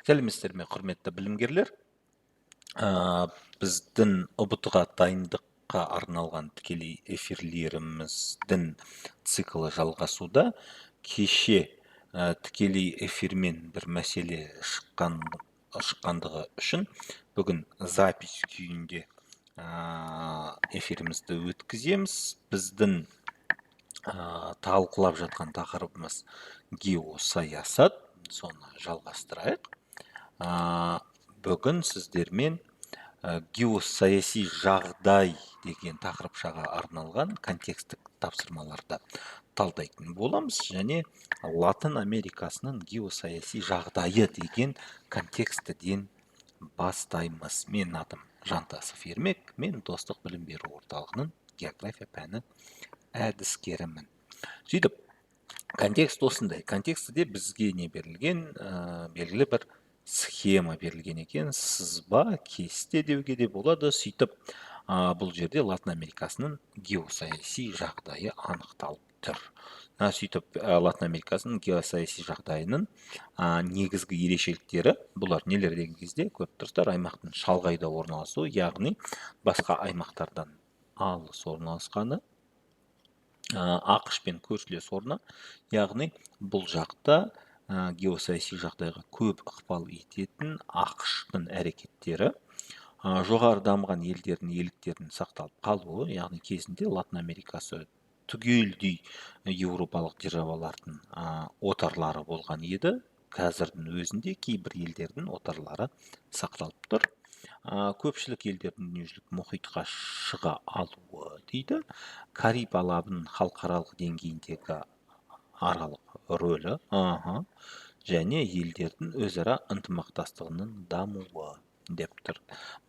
Сәлеметсіздер ме, құрметті білімгерлер. Біздің ұбт-ға дайындыққа арналған тікелей эфирлеріміздің циклы жалғасуда. Кеше тікелей эфирмен бір мәселе шыққандығы үшін бүгін запись күйінде эфирімізді өткіземіз. Біздің талқылап жатқан тақырыбымыз геосаясат. Соны жалғастырайық. Бүгін сіздермен геосаяси жағдай деген тақырыпшаға арналған контекстік тапсырмаларды талдайтын боламыз, және Латын Америкасының геосаяси жағдайы деген контекстіден бастаймыз. Мен атым Жантасов Ермек, мен Достық білім беру орталығының география пәні әдіскерімін. Сөйтіп, контекст осындай. Контекстіде бізге не берілген? Белгілі бір схема берілген екен, сызба, кесте деуге де болады. Сөйтіп, бұл жерде Латын Америкасының геосаяси жағдайы анықталып тұр. Сөйтіп, Латын Америкасының геосаяси жағдайының негізгі ерекшеліктері, бұлар нелер деген кезде, көріп тұрсыздар, аймақтың шалғайда орналасуы, яғни басқа аймақтардан алыс орналасқаны, ақш пен көршілес орны, яғни бұл жақта геосаяси жағдайға көп ықпал ететін ақш-тың әрекеттері, жоғары дамыған елдердің иеліктерінің сақталып қалуы, яғни кезінде Латын Америкасы түгелдей еуропалық державалардың отарлары болған еді. Қазірдің өзінде кейбір елдердің отарлары сақталып тұр. Көпшілік елдердің дүниежүзілік мұхитқа шыға алуы дейді. Кариб алабының халықаралық деңгейіндегі аралық рөлі, және елдердің өзара ынтымақтастығының дамуы деп тұр.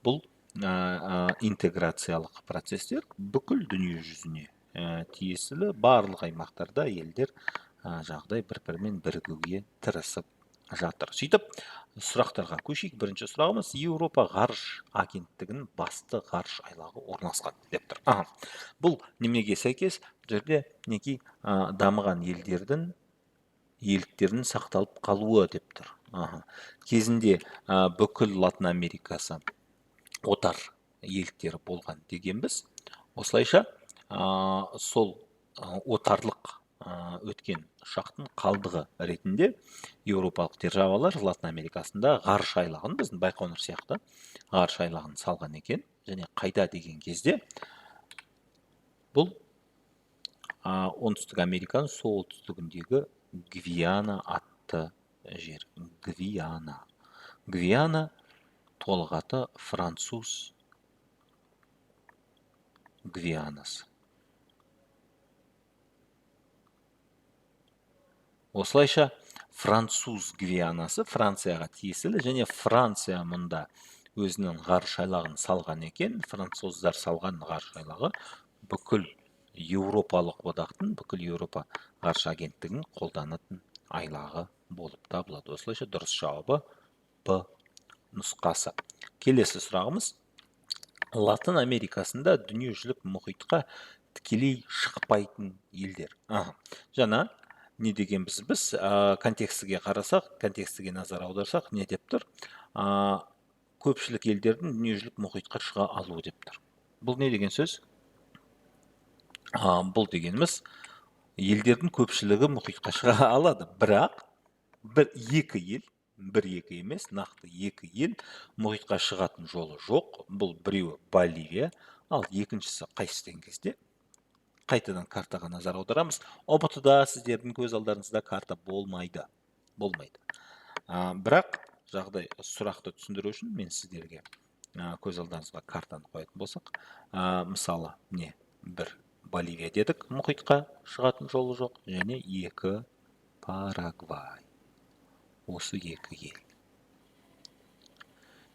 Бұл интеграциялық процестер бүкіл дүние жүзіне тиесілі. Барлық аймақтарда елдер жағдай бір-бірімен бірігуге тырысып жатыр. Сөйтіп, сұрақтарға көшейік. Бірінші сұрағымыз: Еуропа ғарыш агенттігінің басты ғарыш айлағы орналасқан деп тұр. Бұл немеге сәйкес? Бұл жерде неки дамыған елдердің иеліктерінің сақталып қалуы деп тұр. Кезінде бүкіл Латын Америкасы отар иеліктері болған дегенбіз. Осылайша сол отарлық өткен шақтың қалдығы ретінде еуропалық державалар Латын Америкасында ғарыш айлағын, біздің Байқоңыр сияқты ғарыш айлағын салған екен. Және қайда деген кезде бұл оңтүстік Американың солтүстігіндегі Гвиана атты жер. Гвиана толық аты француз Гвианасы. Осылайша француз Гвианасы Францияға тиесілі, және Франция мұнда өзінің ғарыш айлағын салған екен. Француздар салған ғарыш айлағы бүкіл Еуропалық одақтың, бүкіл Еуропа ғарыш агенттігінің қолданатын айлағы болып табылады. Осылайша дұрыс жауабы Б нұсқасы. Келесі сұрағымыз: Латын Америкасында дүниежүзілік мұхитқа тікелей шықпайтын елдер. Жаңа не деген біз контекстіге қарасақ, контекстіге назар аударсақ, не деп тұр? Көпшілік елдердің дүниежүзілік мұхитқа шыға алуы деп тұр. Бұл не деген сөз? Бұл дегеніміз, елдердің көпшілігі мұхитқа шыға алады, бірақ екі ел, бір-екі емес, нақты екі ел мұхитқа шығатын жолы жоқ. Бұл біреуі Боливия, ал екіншісі қайсыдан кезде? Қайтадан картаға назар аударамыз. ұбт-да сіздердің көз алдарыңызда карта болмайды. Бірақ жағдай сұрақты түсіндіру үшін мен сіздерге көз алдарыңызға картаны қоятын болсақ, мысалы, бір Боливия дедік, мұхитқа шығатын жолы жоқ, және екі Парагвай. Осы екі ел.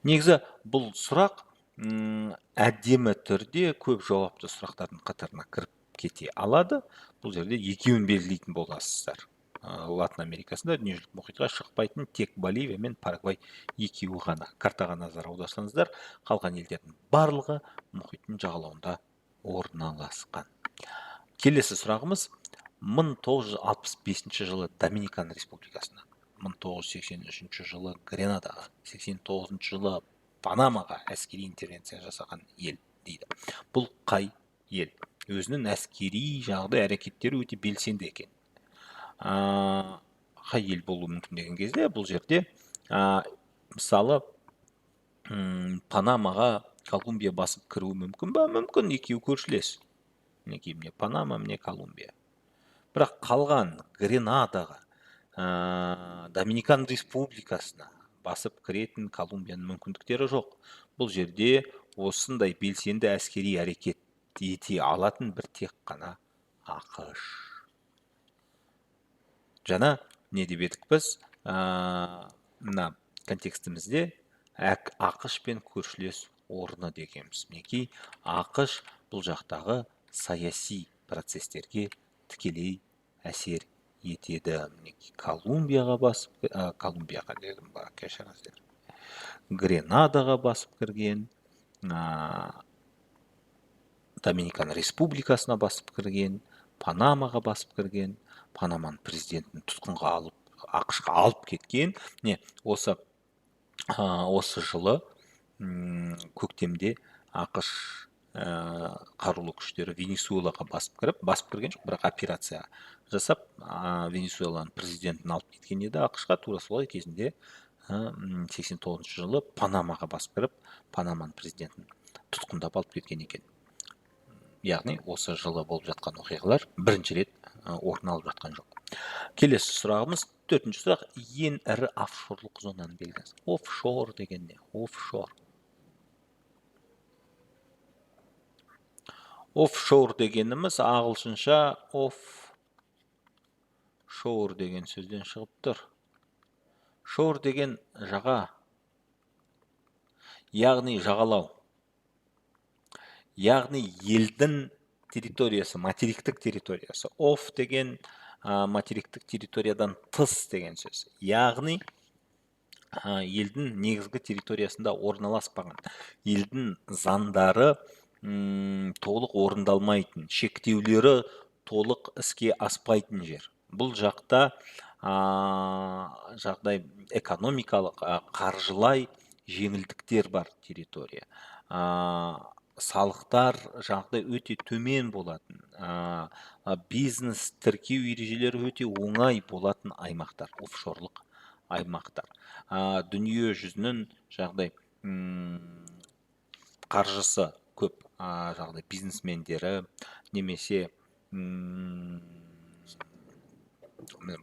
Негізі бұл сұрақ әдемі түрде көп жауапты сұрақтардың қатарына кіріп кете алады. Бұл жерде екеуін белгілейтін боласыздар. Латын Америкасында дүниежүзілік мұхитқа шықпайтын тек Боливия мен Парагвай екеуі ғана. Картаға назар аударсаңыздар, қалған елдердің барлығы мұхиттың жағалауында орналасқан. Келесі сұрағымыз: 1965 жылы Доминикан Республикасына 1983 жылы Гренадаға, 89 жылы Панамаға әскери интервенция жасаған ел дейді. Бұл қай ел? Өзінің әскери жағдай әрекеттері өте белсенді екен. Қай ел болуы мүмкін деген кезде бұл жерде мысалы Панамаға Колумбия басып кіруі мүмкін ба? Мүмкін, екеуі көршілес. Мінекей, міне Панама, міне Колумбия. Бірақ қалған Гренадаға, Доминикан Республикасына басып кіретін Колумбияның мүмкіндіктері жоқ. Бұл жерде осындай белсенді әскери әрекет ете алатын бір тек қана ақш. Жаңа не деп едік біз? Мына контекстімізде ақш пен көршілес орны дегенбіз. Мінекей ақш бұл жақтағы саяси процестерге тікелей әсер етеді. Колумбияға басып, Колумбияға дедім ба, кешіріңіздер. Гренадаға басып кірген, Доминикан Республикасына басып кірген, Панамаға басып кірген, Панаманың президентін тұтқынға алып, ақшқа алып кеткен. Не, осы жылы көктемде ақш қарулы күштері Венесуэлаға басып кірген жоқ, бірақ операция жасап, Венесуэланың президентін алып кеткен еді ақшқа. Тура солай кезінде 89 жылы Панамаға басып кіріп, Панаманың президентін тұтқындап алып кеткен екен. Яғни осы жылы болып жатқан оқиғалар бірінші рет орын алып жатқан жоқ. Келесі сұрағымыз, 4-ші сұрақ, ең ірі офшорлық зонаны белгілеңіз. Офшор деген не? Офшор. Офшор дегеніміз ағылшынша офшор деген сөзден шығып тұр. Шор деген жаға, яғни жағалау. Яғни елдің территориясы, материктік территориясы. Оф деген материктік территориядан тыс деген сөз. Яғни елдің негізгі территориясында орналаспаған, елдің заңдары толық орындалмайтын, шектеулері толық іске аспайтын жер. Бұл жақта жағдай экономикалық, қаржылай жеңілдіктер бар территория. Салықтар жағдай өте төмен болатын, бизнес тіркеу ережелері өте оңай болатын аймақтар, офшорлық аймақтар. Дүние жүзінің жағдай қаржысы көп, жағдай бизнесмендері немесе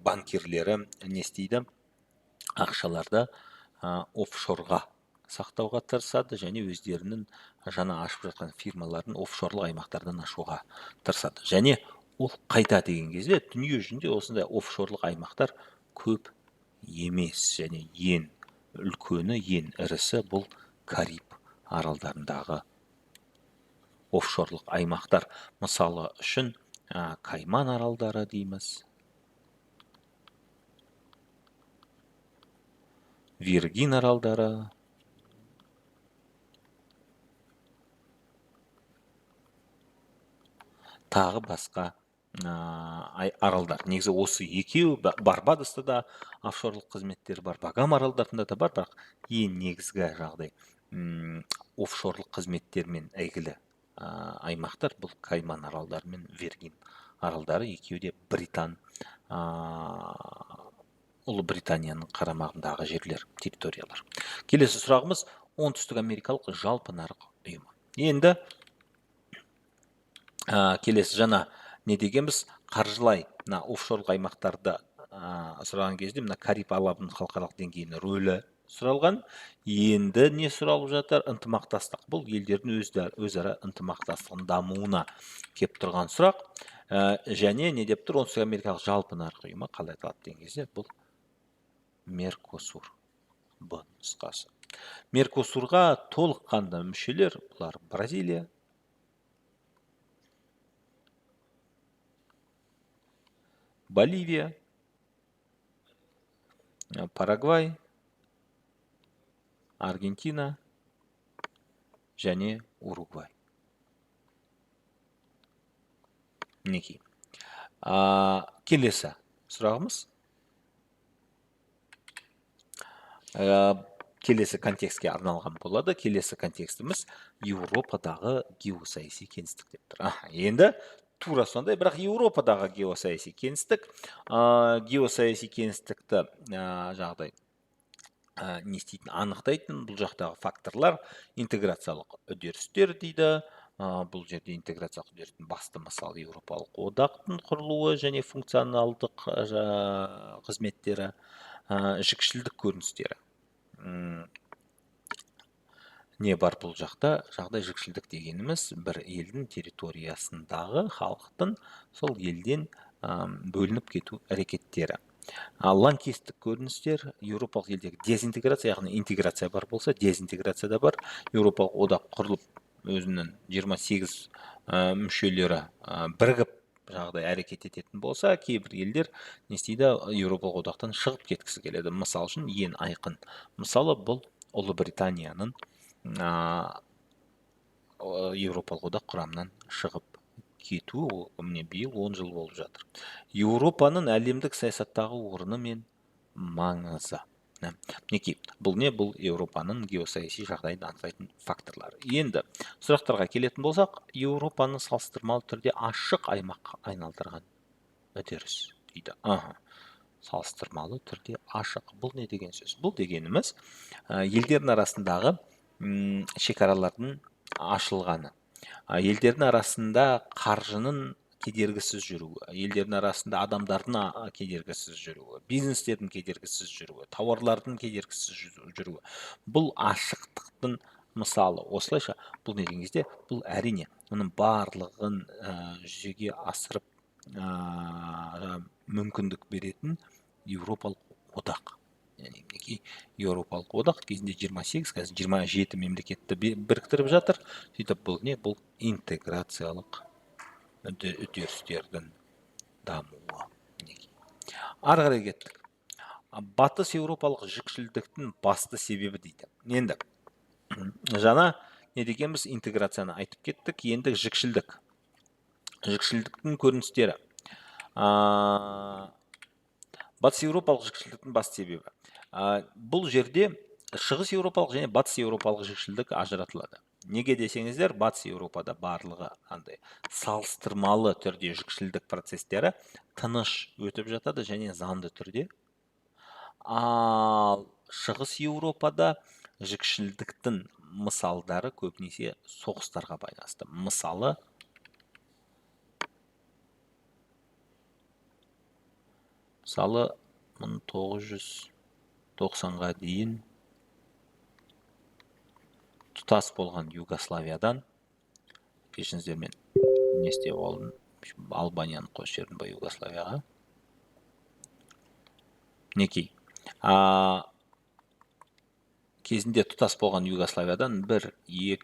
банкирлері не істейді? Ақшаларды офшорға сақтауға тырысады және өздерінің жаңа ашып жатқан фирмаларын офшорлық аймақтардан ашуға тырысады. Және ол қайда деген кезде дүние жүзінде осындай офшорлық аймақтар көп емес, және ең үлкені, ең ірісі бұл Кариб аралдарындағы офшорлық аймақтар. Мысалы үшін Кайман аралдары дейміз, Виргин аралдары, тағы басқа аралдар. Негізі осы екеу, Барбадоста да офшорлық қызметтер бар, Багам аралдарында да бар, бірақ ең негізгі жағдай офшорлық қызметтермен әйгілі аймақтар бұл Кайман аралдары мен Виргин аралдары. Екеуі де Ұлыбританияның қарамағындағы жерлер, территориялар. Келесі сұрағымыз, оңтүстік америкалық жалпы нарық ұйымы. Енді келесі жаңа не дегенбіз? Қаржылай офшорлық аймақтарды сұраған кезде мына Кариб алабының халықаралық деңгейінің рөлі сұралған. Енді не сұралып жатыр? Ынтымақтастық. Бұл елдердің өзара ынтымақтастығының дамуына кеп тұрған сұрақ. Және не деп тұр? Оңтүстік америкалық жалпы нарық ұйымы қалай аталады деген кезде бұл Меркосур. Б нұсқасы. Меркосурға толыққанды мүшелер бұлар Бразилия, Боливия, Парагвай, Аргентина және Уругвай. Мінекей. Келесі сұрағымыз. келесі контекстке арналған болады. Келесі контекстіміз Еуропадағы геосаяси кеңістік деп тұр. Енді тура сондай, бірақ Еуропадағы геосаяси кеңістік. Геосаяси кеңістікті жағдай не істейтін, анықтайтын бұл жақтағы факторлар интеграциялық үдерістер дейді. Бұл жерде интеграциялық үдерістің басты мысалы Еуропалық одақтың құрылуы және функционалдық қызметтері, жікшілдік көріністері. Не бар бұл жақта? Жағдай жікшілдік дегеніміз бір елдің территориясындағы халықтың сол елден бөлініп кету әрекеттері. Лаңкестік көріністер, еуропалық елдегі дезинтеграция, яғни интеграция бар болса, дезинтеграция да бар. Еуропалық одақ құрылып, өзінің 28 мүшелері бірігіп жағдай әрекет ететін болса, кейбір елдер не істейді, Еуропалық одақтан шығып кеткісі келеді. Мысал үшін ең айқын мысалы бұл Ұлыбританияның Еуропалық одақ құрамынан шығып кету, міне биыл 10 жыл болып жатыр. Еуропаның әлемдік саясаттағы орны мен маңызы. Мінекей, бұл не? Бұл Еуропаның геосаяси жағдайын анықтайтын факторлар. Енді сұрақтарға келетін болсақ, Еуропаны салыстырмалы түрде ашық аймаққа айналдырған үдеріс дейді. Салыстырмалы түрде ашық. Бұл не деген сөз? Бұл дегеніміз елдердің арасындағы шекаралардың ашылғаны, елдердің арасында қаржының кедергісіз жүруі, елдердің арасында адамдардың кедергісіз жүруі, бизнестердің кедергісіз жүруі, тауарлардың кедергісіз жүруі. Бұл ашықтықтың мысалы. Осылайша бұл не деген кезде, бұл әрине мұның барлығын жүзеге асырып мүмкіндік беретін Еуропалық одақ. Еуропалық одақ кезінде 28, қазір 27 мемлекетті біріктіріп жатыр. Сөйтіп бұл не? Бұл интеграциялық үдерістердің дамуы. Ары қарай кеттік. Батыс еуропалық жікшілдіктің басты себебі дейді. Енді жаңа не дегенбіз, интеграцияны айтып кеттік. Енді жікшілдік. Жікшілдіктің көріністері. Батыс еуропалық жікшілдіктің басты себебі. Бұл жерде шығыс еуропалық және батыс еуропалық жікшілдік ажыратылады. Неге десеңіздер, батыс Еуропада барлығы салыстырмалы түрде жікшілдік процестері тыныш өтіп жатады және заңды түрде. Ал шығыс Еуропада жікшілдіктің мысалдары көбінесе соғыстарға байланысты. Мысалы 1990-ға дейін тұтас болған Югославиядан, кешіңіздер, мен не істеп алдым, Албанияны қосып жібердім ба Югославияға. Мінекей, кезінде тұтас болған Югославиядан 1, 2,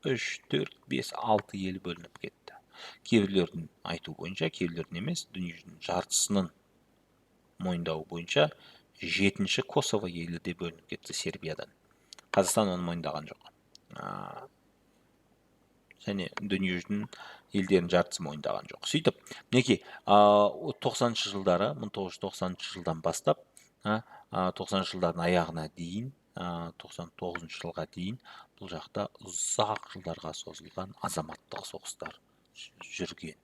3, 4, 5, 6 ел бөлініп кетті. Кейбіреулердің айту бойынша, кейбіреулердің емес, дүниежүзінің жартысының мойындауы бойынша 7-ші Косово елі де бөлініп кетті Сербиядан. Қазақстан оны мойындаған жоқ. Және дүниежүзінің елдерінің жартысы мойындаған жоқ. Сөйтіп, мінекей, 90-шы жылдары, 1990 жылдан бастап, 90 жылдардың аяғына дейін, 99 жылға дейін бұл жақта ұзақ жылдарға созылған азаматтық соғыстар жүрген.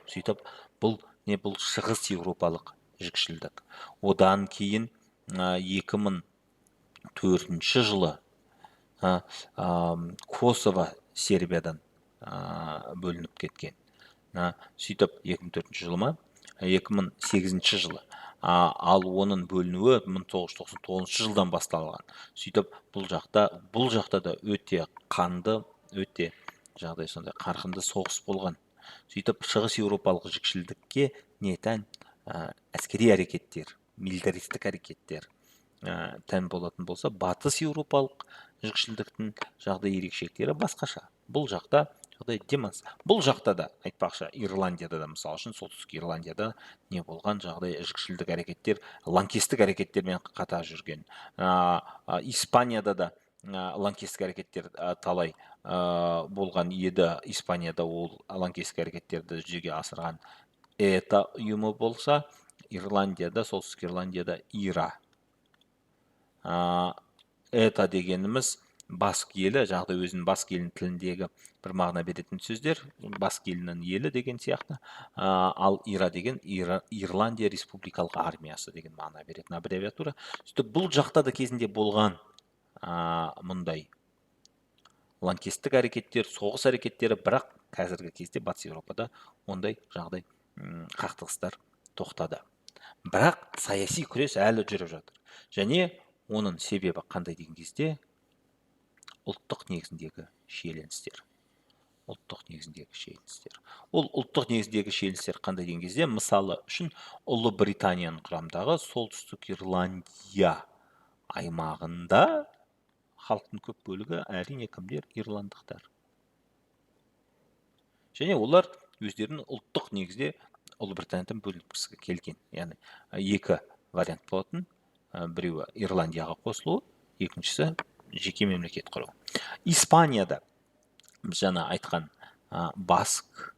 Сөйтіп, бұл не? Бұл шығыс еуропалық жікшілдік. Одан кейін 2004 жылы Косово Сербиядан бөлініп кеткен. Сөйтіп 2004 жылы ма? 2008 жылы. Ал оның бөлінуі 1999 жылдан басталған. Сөйтіп бұл жақта да өте қанды, өте жағдай сондай қарқынды соғыс болған. Сөйтіп шығыс еуропалық жікшілдікке не тән? Әскери әрекеттер, милитаристік әрекеттер тән болатын болса, батыс еуропалық жікшілдіктің жағдай ерекшеліктері басқаша. Бұл жақта жағдай демонс. Бұл жақта да айтпақшы, Ирландияда да, мысалы үшін, солтүстік Ирландияда не болған жағдай жікшілдік әрекеттер, лаңкестік әрекеттермен қатар жүрген. Испанияда да лаңкестік әрекеттер талай болған еді. Испанияда ол лаңкестік әрекеттерді жүзеге асырған ETA ұйымы болса, Ирландияда, солтүстік Ирландияда ИРА. это дегеніміз баск елі, жаңағыдай өзінің баск елінің тіліндегі бір мағына беретін сөздер, баск елінің елі деген сияқты. Ал ира деген Ирландия республикалық армиясы деген мағына беретін аббревиатура. Сөйтіп бұл жақта да кезінде болған мұндай лаңкестік әрекеттер, соғыс әрекеттері, бірақ қазіргі кезде батыс Еуропада ондай жағдай қақтығыстар тоқтады. Бірақ саяси күрес әлі жүріп жатыр. Және оның себебі қандай деген кезде ұлттық негізіндегі шиеленістер. Ұлттық негізіндегі шиеленістер. Ол ұлттық негізіндегі шиеленістер қандай деген кезде, мысалы үшін Ұлыбританияның құрамындағы солтүстік Ирландия аймағында халықтың көп бөлігі әрине кімдер? Ирландықтар. Және олар өздерінің ұлттық негізде Ұлыбританиядан бөлінгісі келген. Яғни екі вариант болатын. Біреуі Ирландияға қосылу, екіншісі жеке мемлекет құру. Испанияда біз жаңа айтқан баск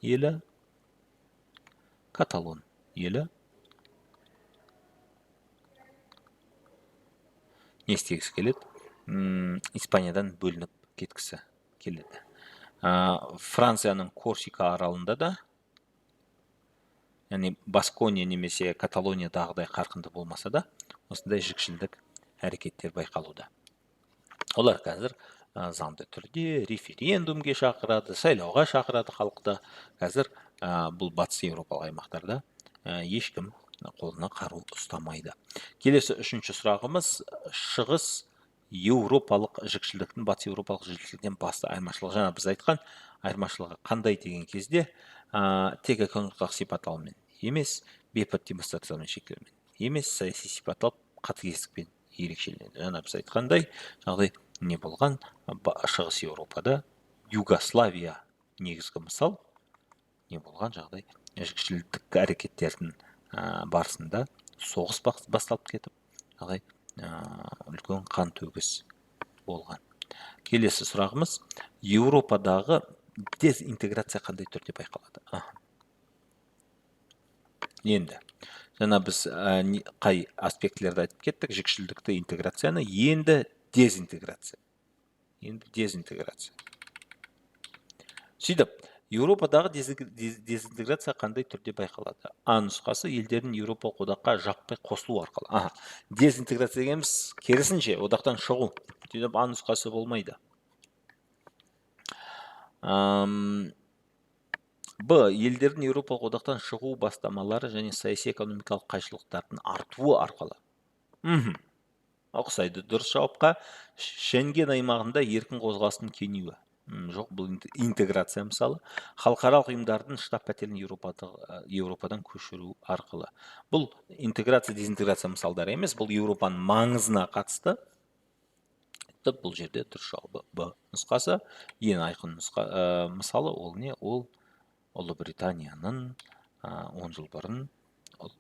елі, Каталон елі не істегісі келеді? Испаниядан бөлініп кеткісі келеді. Францияның Корсика аралында да, яғни Баскония немесе Каталониядағыдай қарқынды болмаса да, осындай жікшілдік әрекеттер байқалуда. Олар қазір заңды түрде референдумге шақырады, сайлауға шақырады халықты. Қазір бұл батыс еуропалық аймақтарда ешкім қолына қару ұстамайды. Келесі үшінші сұрағымыз, шығыс еуропалық жікшілдіктің батыс еуропалық жікшілдіктен басты айырмашылығы. Жаңа біз айтқан айырмашылығы қандай деген кезде, тек экономикалық сипат алумен емес, бейбіт демонстрациямен шектелумен емес, саяси сипат алып қатыгездікпен ерекшеленеді. Жаңа біз айтқандай, жағдай не болған? Шығыс Еуропада Югославия негізгі мысал. Не болған жағдай? Жікшілдік әрекеттердің барысында соғыс басталып кетіп, жағдай үлкен қан төгіс болған. Келесі сұрағымыз, Еуропадағы дезинтеграция қандай түрде байқалады? Енді жаңа біз қай аспектілерді айтып кеттік? Жікшілдікті, интеграцияны, енді дезинтеграция. Сөйтіп, Еуропадағы дезинтеграция қандай түрде байқалады? А нұсқасы, елдердің Еуропалық одаққа жаппай қосылу арқылы. Дезинтеграция дегеніміз керісінше одақтан шығу. Сөйтіп, А нұсқасы болмайды. Б. Елдердің Еуропалық одақтан шығу бастамалары және саяси экономикалық қайшылықтардың артуы арқылы. Ұқсайды. Дұрыс жауапқа Шенген аймағында еркін қозғалыстың кеңеюі. Жоқ, бұл интеграция мысалы. Халықаралық ұйымдардың штаб пәтерін Еуропадан көшіру арқылы. Бұл интеграция, дезинтеграция мысалдары емес, бұл Еуропаның маңызына қатысты. Бұл жерде дұрыс жауабы Б нұсқасы. Ең айқын мысалы ол не? Ол Ұлыбританияның 10 жыл бұрын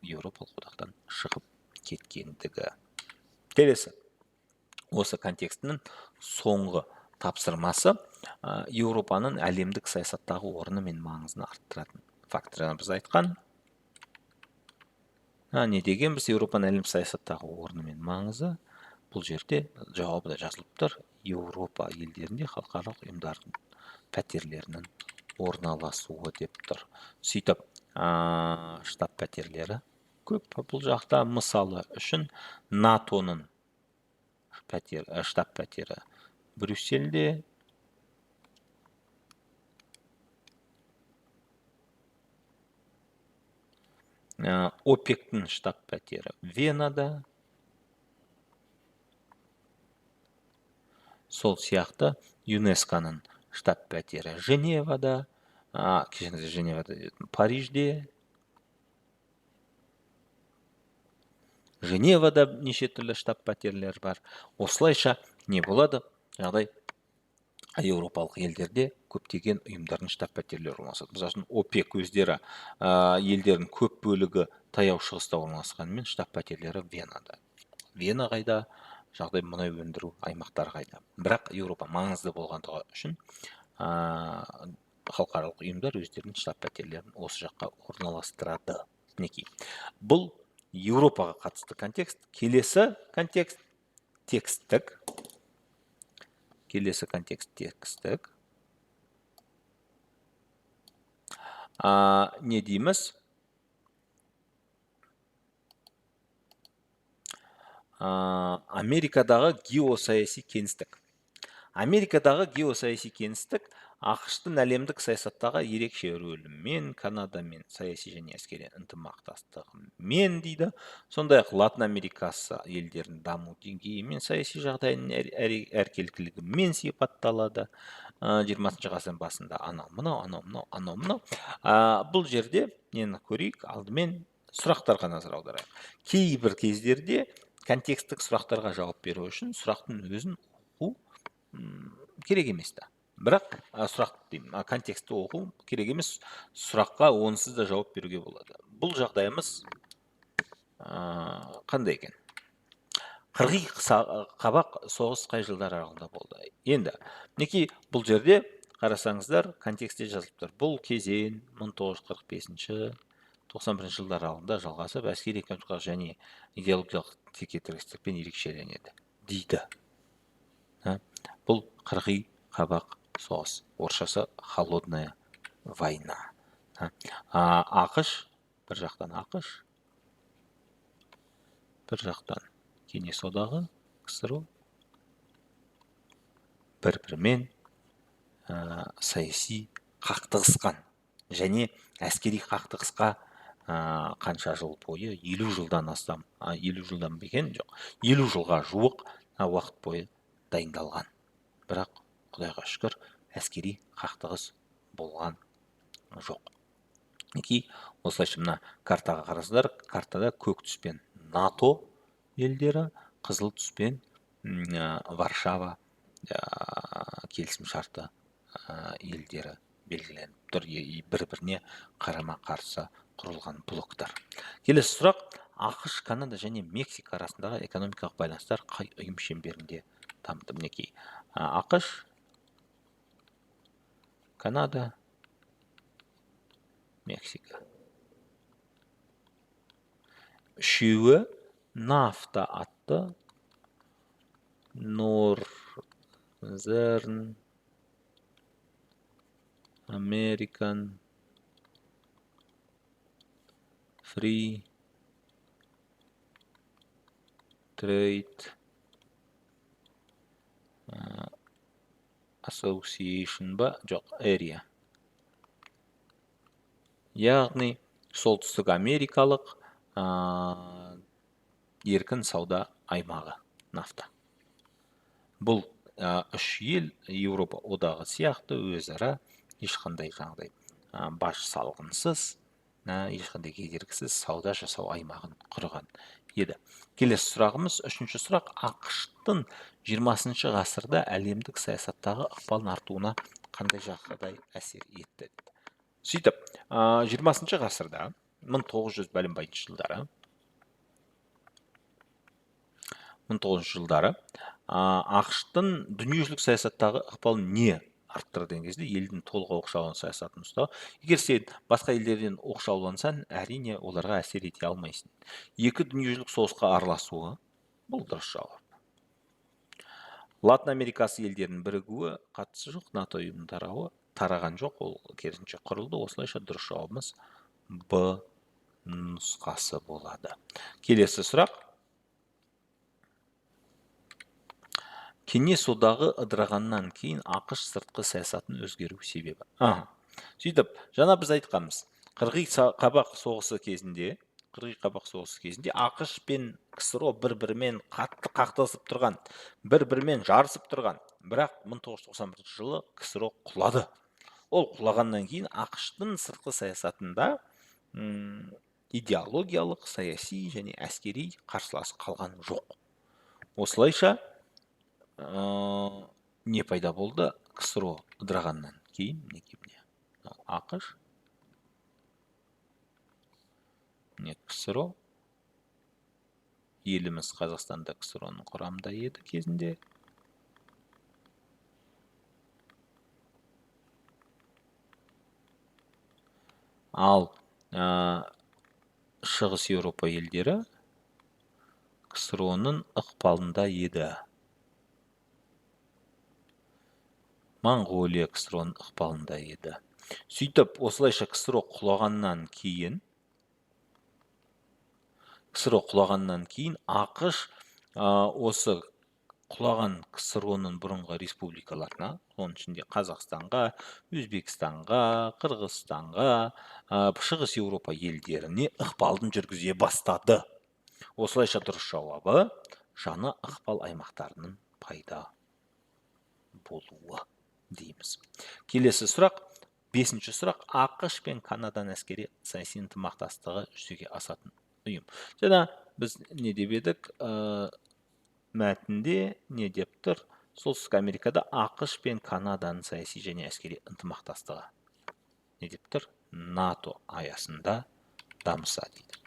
Еуропалық одақтан шығып кеткендігі. Келесі, осы контекстінің соңғы тапсырмасы Еуропаның әлемдік саясаттағы орны мен маңызын арттыратын фактор. Біз айтқан, не деген біз Еуропаның әлем саясаттағы орны мен маңызы? Бұл жерде жауабы да жазылып тұр. Еуропа елдерінде халықаралық ұйымдардың пәтерлерінің орналасуы деп тұр. Сөйтіп, штаб пәтерлері көп. Бұл жақта мысалы үшін НАТОның штаб пәтері Брюссельде, ОПЕК-тің штаб пәтері Венада, сол сияқты ЮНЕСКО-ның штаб пәтері Женевада, Парижде, Женевада неше түрлі штаб пәтерлер бар. Осылайша не болады? Жағдай еуропалық елдерде көптеген ұйымдардың штаб пәтерлері орналасады. Біз үшін ОПЕК өздері елдердің көп бөлігі таяу шығыста орналасқанымен штаб пәтерлері Венада. Вена қайда? Жағдай мұнай өндіру аймақтары қайда? Бірақ Еуропа маңызды болғандығы үшін халықаралық ұйымдар өздерінің штаб пәтерлерін осы жаққа орналастырады. Бұл Еуропаға қатысты контекст. Келесі контекст текстік. Келесі контекст текстік. Не дейміз? Америкадағы геосаяси кеңістік. Америкадағы геосаяси кеңістік ақш-тың әлемдік саясаттағы ерекше рөлімен, Канадамен саяси және әскери ынтымақтастығымен дейді. Сондай-ақ Латын Америкасы елдерінің даму деңгейі мен саяси жағдайының әркелкілігімен сипатталады. 20 ғасырдың басында анау мынау. Бұл жерде нені көрейік? Алдымен сұрақтарға назар аударайық. Кейбір кездерде контекстік сұрақтарға жауап беру үшін сұрақтың өзін оқу керек емес та. Бірақ контекстті оқу керек емес, сұраққа онсыз да жауап беруге болады. Бұл жағдайымыз қандай екен? Қырғи қабақ соғыс қай жылдар аралығында болды? Енді, мінекей бұл жерде қарасаңыздар, контекстте жазылып тұр. Бұл кезең 1945-91 жылдар аралығында жалғасып, әскери экономикалық және идеологиялық текетірестікпен ерекшеленеді дейді. Бұл қырғи қабақ соғыс. Орысшасы холодная война. ақш, бір жақтан ақш, бір жақтан Кеңес одағы, КСРО, бір-бірімен саяси қақтығысқан және әскери қақтығысқа қанша жыл бойы, 50 жылдан астам, 50 жылдан бекен жоқ, 50 жылға жуық уақыт бойы дайындалған. Бірақ Құдайға шүкір, әскери қақтығыс болған жоқ. Осылайша мына картаға қарасыздар, картада көк түспен НАТО елдері, қызыл түспен Варшава келісім шарты елдері белгіленіп тұр, бір-біріне қарама-қарсы құрылған блоктар. Келесі сұрақ: ақш, Канада және Мексика арасындағы экономикалық байланыстар қай ұйым шеңберінде дамыды? Мінекей, ақш, Канада, Мексика. Үшеуі нафта атты Northern American Free Trade Association ба? Жоқ, Area. Яғни, солтүстік америкалық еркін сауда аймағы нафта. Бұл үш ел Еуропа одағы сияқты өзара ешқандай жаңағыдай баж салығынсыз, ешқандай кедергісіз сауда жасау аймағын құрған еді. Келесі сұрағымыз, үшінші сұрақ: ақш-тың 20 ғасырда әлемдік саясаттағы ықпалының артуына қандай жағдай әсер етті? Сөйтіп, 20 ғасырда 1900 жылдары ақш-тың дүниежүзілік саясаттағы ықпалын не арттырды деген кезде, елдің толық оқшаулаған саясатын ұстау. Егер сен басқа елдерден оқшаулансаң, әрине оларға әсер ете алмайсың. Екі дүниежүзілік соғысқа араласуы, бұл дұрыс жауап. Латын Америкасы елдерінің бірігуі, қатысы жоқ. НАТО ұйымының тараған жоқ, ол керісінше құрылды. Осылайша дұрыс жауабымыз Б нұсқасы болады. Келесі сұрақ: Кеңес одағы ыдырағаннан кейін ақш сыртқы саясатын өзгеру себебі? Сөйтіп, жаңа біз айтқанбыз, қырғи қабақ соғысы кезінде ақш пен КСРО бір-бірімен қатты қақтығысып тұрған, бір-бірімен жарысып тұрған. Бірақ 1991 жылы КСРО құлады. Ол құлағаннан кейін ақш-тың сыртқы саясатында идеологиялық, саяси және әскери қарсылас қалған жоқ. Осылайша не пайда болды? КСРО ыдырағаннан кейін ақш, КСРО, еліміз Қазақстанда КСРО-ның құрамында еді кезінде. Ал шығыс Еуропа елдері ксро-ның ықпалында еді. Моңғолия ксро-ның ықпалында еді. Сөйтіп, осылайша ксро құлағаннан кейін ақш осы құлаған ксро-ның бұрынғы республикаларына, оның ішінде Қазақстанға, Өзбекстанға, Қырғызстанға, Шығыс Еуропа елдеріне ықпалын жүргізе бастады. Осылайша дұрыс жауабы жаңа ықпал аймақтарының пайда болуы дейміз. Келесі сұрақ, 5-ші сұрақ, ақш пен Канаданың әскери саяси ынтымақтастығы жүзеге асатын ұйым. Жаңа біз не деп едік, мәтінде не деп тұр? Солтүстік Америкада ақш пен Канаданың саяси және әскери ынтымақтастығы не деп тұр? НАТО аясында дамыса дейді.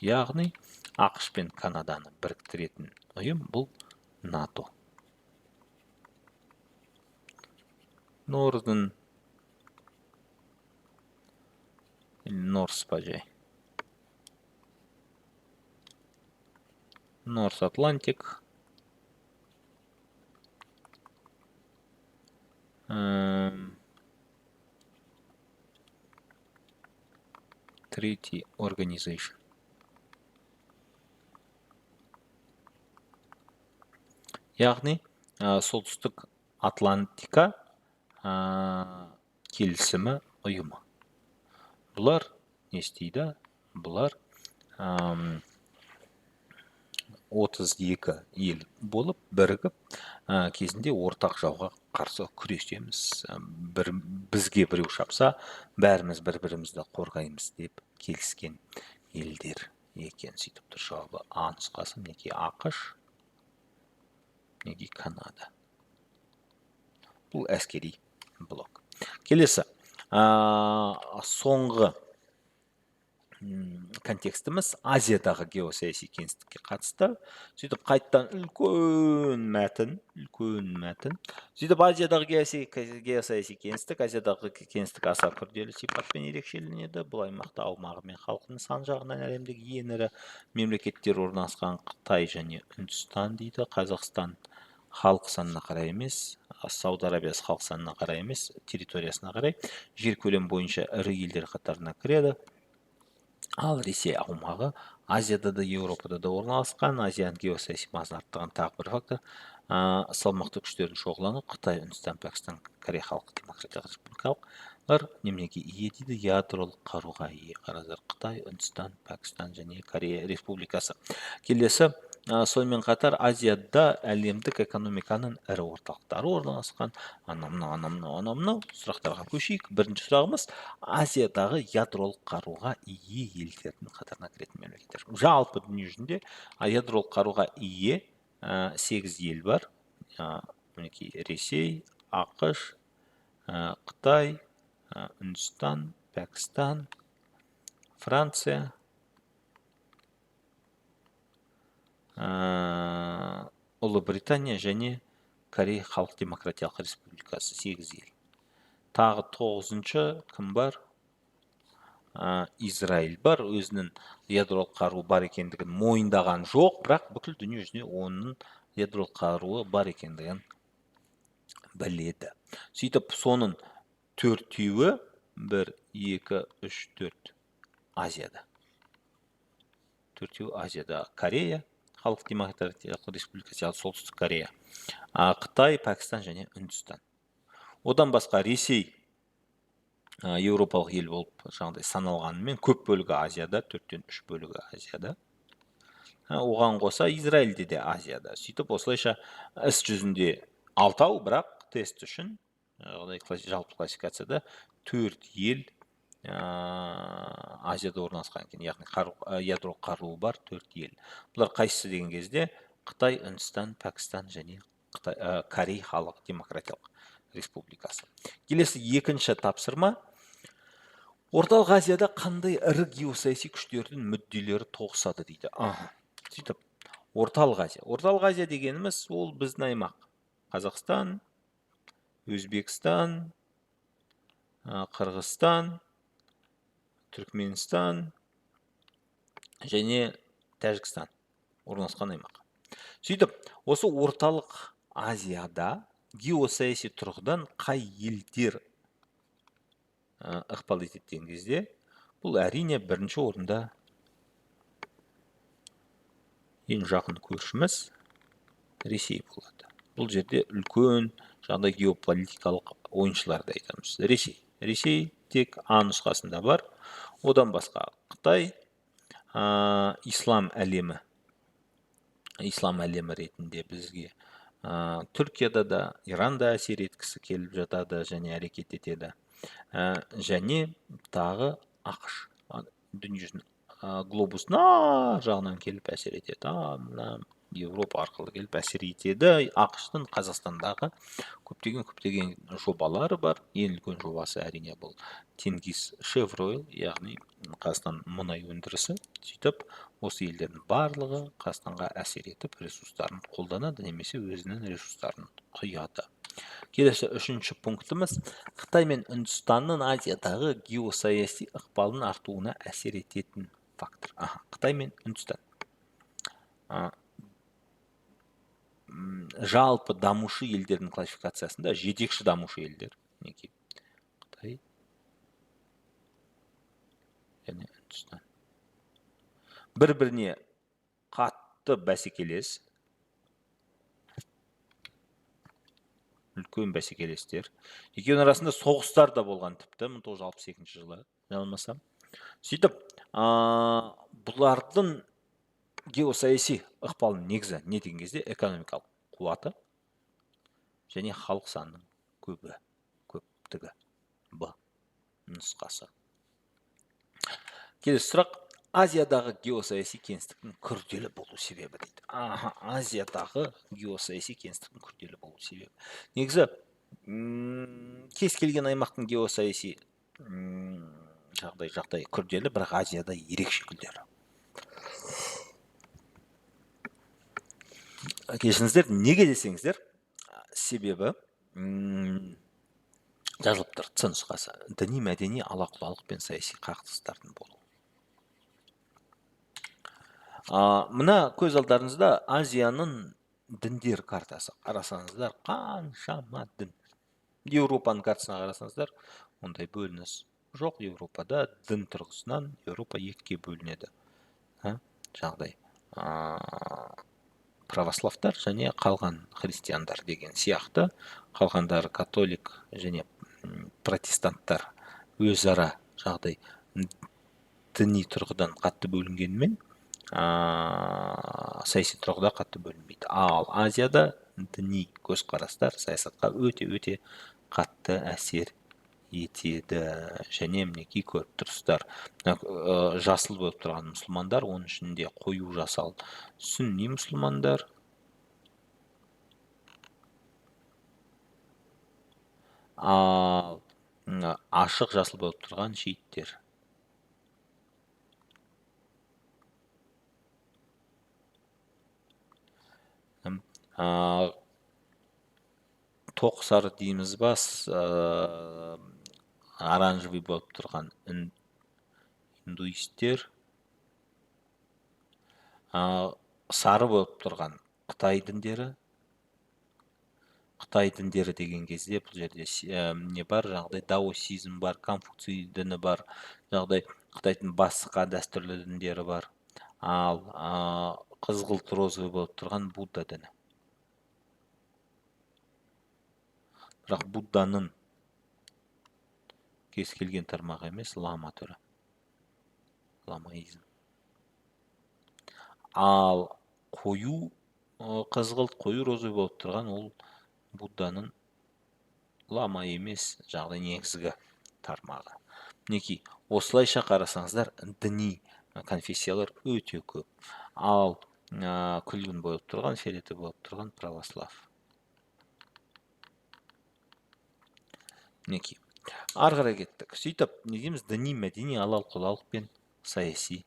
Яғни ақш пен Канаданы біріктіретін ұйым бұл НАТО. Northern North па жай? North Atlantic. Treaty Organization. Яғни солтүстік Атлантика келісімі ұйымы. Бұлар не істейді? Бұлар 32 ел болып бірігіп кезінде ортақ жауға қарсы күресеміз. Бізге біреу шапса, бәріміз бір-бірімізді қорғаймыз деп келіскен елдер екен. Сөйтіп тұр жауабы А нұсқасы. Неге ақш, неге Канада. Бұл әскери блок. Келесі, соңғы контекстіміз Азиядағы геосаяси кеңістікке қатысты. Сөйтіп қайттан үлкен мәтін. Сөйтіп Азиядағы геосаяси кеңістік, Азиядағы кеңістік аса күрделі сипатпен ерекшеленеді. Бұл аймақта аумағы мен халқының сан жағынан әлемдегі ең ірі мемлекеттер орналасқан Қытай және Үндістан дейді. Қазақстан халық санына қарай емес, Сауд Арабиясы халық санына қарай емес, территориясына қарай жер көлем бойынша ірі елдер қатарына кіреді. Ал Ресей аумағы Азияда да, Еуропада да орналасқан. Азияның геосаяси маңызын арттырған тағы бір фактор салмақты күштердің шоғырлануы. Қытай, Үндістан, Пәкістан, Корея халық демократиялық республикалар неменеге ие дейді? Ядролық қаруға ие. Қараңыздар, Қытай, Үндістан, Пәкістан және Корея республикасы. Келесі, сонымен қатар Азияда әлемдік экономиканың ірі орталықтары орналасқан. Анамнау сұрақтарға көшейік. Бірінші сұрағымыз, Азиядағы ядролық қаруға ие елдердің қатарына кіретін мемлекеттер. Жалпы дүние жүзінде ядролық қаруға ие 8 ел бар. Ресей, ақш, Қытай, Үндістан, Пәкістан, Франция, Ұлыбритания және Корея халық демократиялық республикасы 8 ел. Тағы 9-шы кім бар? Израиль бар. Өзінің ядролық қаруы бар екендігін мойындаған жоқ, бірақ бүкіл дүние жүзіне оның ядролық қаруы бар екендігін біледі. Сөйтіп, соның 4-еуі 1, 2, 3, 4 Азияда. 4-еуі Азияда. Корея халық демократиялық республикасы, солтүстік Корея, Қытай, Пәкістан және Үндістан. Одан басқа Ресей еуропалық ел болып жаңағыдай саналғанымен көп бөлігі Азияда, 4-тен 3 бөлігі Азияда. Оған қоса Израильде де Азияда. Сөйтіп, осылайша іс жүзінде 6-ау, бірақ тест үшін жалпы классификацияда 4 ел Азияда орналасқан екен. Яғни ядролық қаруы бар 4 ел. Бұлар қайсысы деген кезде Қытай, Үндістан, Пәкістан және Корея халық демократиялық республикасы. Келесі екінші тапсырма. Орталық Азияда қандай ірі геосаяси күштердің мүдделері тоғысады дейді. Сөйтіп, Орталық Азия. Орталық Азия дегеніміз ол біздің аймақ. Қазақстан, Өзбекстан, Қырғызстан, Түркменстан және Тәжікстан. орналасқан аймақ. Сөйтіп, осы орталық Азияда геосаяси тұрғыдан қай елдер ықпал етеді деген кезде, бұл әрине бірінші орында ең жақын көршіміз Ресей болады. Бұл жерде үлкен жағдай геополитикалық ойыншыларды айтамыз. Ресей тек А нұсқасында бар. Одан басқа Қытай, ислам әлемі ретінде бізге Түркияда да, Иранда әсер еткісі келіп жатады және әрекет етеді. Және тағы ақш дүниежүзінің глобустың ар жағынан келіп әсер етеді. Мына Еуропа арқылы келіп әсер етеді. ақштың Қазақстандағы көптеген жобалары бар. Ең үлкен жобасы әрине бұл Тенгиз Шевройл, яғни Қазақстан мұнай өндірісі. Сөйтіп, осы елдердің барлығы Қазақстанға әсер етіп, ресурстарын қолданады, немесе өзінің ресурстарын құяды. Келесі үшінші пунктіміз Қытай мен Үндістанның Азиядағы геосаяси ықпалының артуына әсер ететін фактор. Қытай мен Үндістан. Жалпы дамушы елдердің классификациясында жетекші дамушы елдер. Қытай және Үндістан. Бір-біріне қатты бәсекелес, үлкен бәсекелестер. Екеуінің арасында соғыстар да болған тіпті 1962 жылы, жалмасам. Сөйтіп, бұлардың геосаяси ықпалының негізі не деген кезде экономикалық қуаты және халық санының көптігі. Б нұсқасы. Келесі сұрақ, Азиядағы геосаяси кеңістіктің күрделі болу себебі дейді. Азиядағы геосаяси кеңістіктің күрделі болу себебі. Негізі, кез келген аймақтың геосаяси жағдай күрделі, бірақ Азияда ерекше күрделі. Кешіңіздер, неге десеңіздер, себебі жазылып тұр Ц нұсқасы. Діни, мәдени алақұлалық пен саяси қақтығыстардың болуы. Мына көз алдарыңызда Азияның діндер картасы. Қарасаңыздар, қаншама дін. Еуропаның картасына қарасаңыздар, ондай бөлініс жоқ. Еуропада дін тұрғысынан Еуропа екіге бөлінеді. Жағдай. Православтар және қалған христиандар деген сияқты. Қалғандары католик және протестанттар өзара жағдай діни тұрғыдан қатты бөлінгенімен, саяси тұрғыда қатты бөлінбейді. Ал Азияда діни көзқарастар саясатқа өте қатты әсер етеді. Және мінекей көріп тұрсыздар. Жасыл болып тұрған мұсылмандар, оның ішінде қою жасал сүнни мұсылмандар. Ал ашық жасыл болып тұрған шииттер. Тоқ сары дейміз бас, оранжевый болып тұрған индуистер, сары болып тұрған Қытай діндері. Қытай діндері деген кезде бұл жерде не бар, жағдай даосизм бар, конфуций діні бар, жағдай Қытайдың басқа дәстүрлі діндері бар. Ал қызғылт розовый болып тұрған Будда діні. Бірақ Будданың кез келген тармағы емес, лама түрі. Ламаизм. Ал қызғылт қою розовый болып тұрған ол Будданың лама емес, жағдай негізгі тармағы. Мінекей, осылайша қарасаңыздар, діни конфессиялар өте көп. Ал күлгін болып тұрған, фиолетовый болып тұрған православ. Мінекей, арғыра кеттік. Сөйтіп, не дейміз, діни, мәдени алал-құлалық пен саяси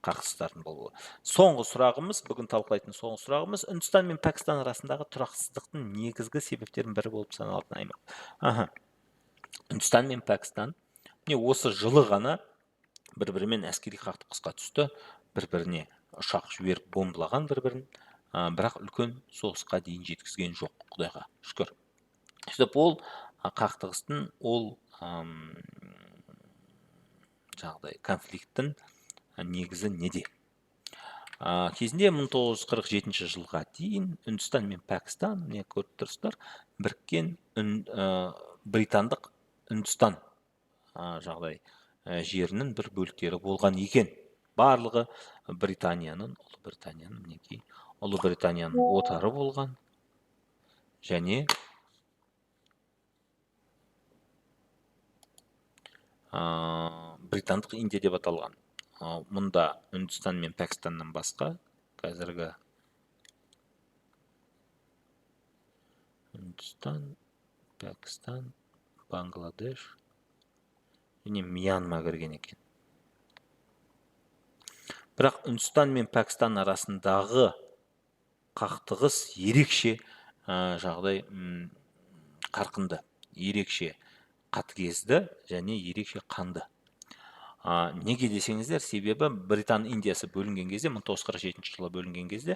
қақтығыстардың болуы. Соңғы сұрағымыз, бүгін талқылайтын соңғы сұрағымыз, Үндістан мен Пәкістан арасындағы тұрақсыздықтың негізгі себептерінің бірі болып саналатын аймақ. Үндістан мен Пәкістан осы жылы ғана бір-бірімен әскери қақтығысқа түсті, бір-біріне ұшақ жіберіп бомбылаған бір-бірін, бірақ үлкен соғысқа дейін жеткізген жоқ, Құдайға шүкір. Сөйтіп ол қақтығыстың, ол жағдай конфликттің негізі неде? Кезінде 1947 жылға дейін Үндістан мен Пәкістан, не көріп тұрсыздар, біріккен британдық Үндістан жағдай жерінің бір бөліктері болған екен. Барлығы Ұлыбританияның отары болған, және британдық Индия деп аталған. Мұнда Үндістан мен Пәкістаннан басқа қазіргі Үндістан, Пәкістан, Бангладеш және Мьянма кірген екен. Бірақ Үндістан мен Пәкістан арасындағы қақтығыс ерекше жағдай қарқынды, ерекше қатыгезді және ерекше қанды. Неге десеңіздер, себебі Британ Индиясы бөлінген кезде, 1947 жылы бөлінген кезде,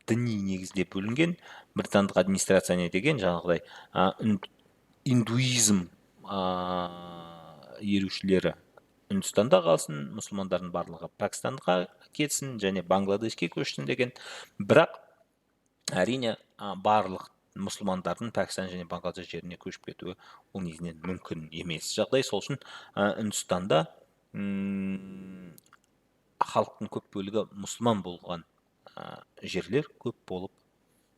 діни негізде бөлінген. Британдық администрация не деген, жаңағыдай индуизм ерушілері Үндістанда қалсын, мұсылмандардың барлығы Пәкістанға кетсін және Бангладешке көшсін деген. Бірақ әрине барлық мұсылмандардың Пәкістан және Бангладеш жеріне көшіп кетуі ол негізінен мүмкін емес жағдай. Сол үшін Үндістанда халықтың көп бөлігі мұсылман болған жерлер көп болып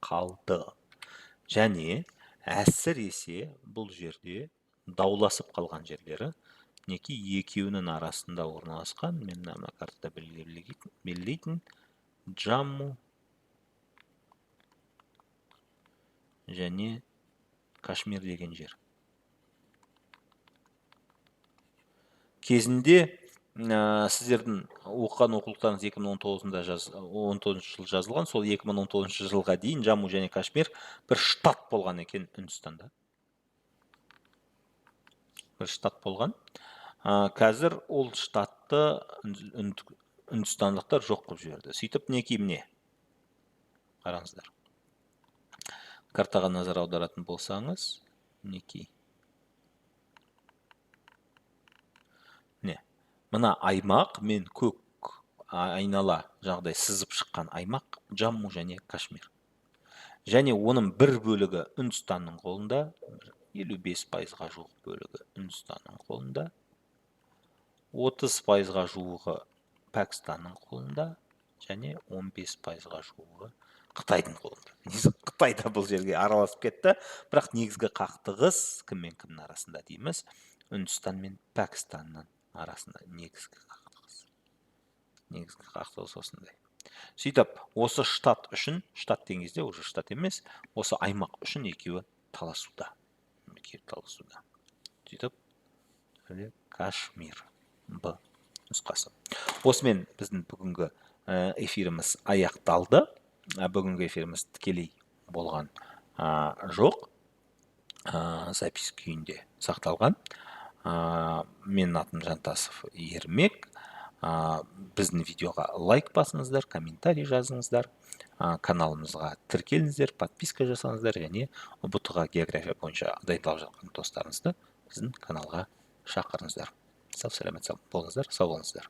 қалды. Және әсіресе бұл жерде дауласып қалған жерлері неке екеуінің арасында орналасқан, мен мына картада белгілейтін Джамму және Кашмир деген жер. Кезінде сіздердің оқыған оқулықтарыңыз 2019 жыл жазылған, сол 2019 жылға дейін Джамму және Кашмир бір штат болған екен Үндістанда. Бір штат болған. Қазір ол штатты үндістандықтар жоқ қылып жіберді. Сөйтіп міне, қараңыздар. Картаға назар аударатын болсаңыз, мінекей. Мына аймақ мен көк айнала жағдай сызып шыққан аймақ Джамму және Кашмир. Және оның бір бөлігі Үндістанның қолында, 55%-ға жуық бөлігі Үндістанның қолында, 30%-ға жуығы Пәкістанның қолында, және 15%-ға жуығы Қытайдың қолында. Қытайда бұл жерге араласып кетті, бірақ негізгі қақтығыс кіммен кімнің арасында дейміз? Үндістан мен Пәкістанның арасында негізгі қақтығыс осындай. Сөйтіп, осы штат үшін, штат деген кезде уже штат емес, осы аймақ үшін екеуі таласуда. Сөйтіп, Кашмир Б нұсқасы. Осымен біздің бүгінгі эфиріміз аяқталды. Бүгінгі эфиріміз тікелей болған жоқ, запись күйінде сақталған. Мен атым Жантасов Ермек. Біздің видеоға лайк басыңыздар, комментарий жазыңыздар, каналымызға тіркеліңіздер, подписка жасаңыздар, және ұбт-ға география бойынша дайындалып жатқан достарыңызды біздің каналға шақырыңыздар. Сау саламат болыңыздар, сау болыңыздар.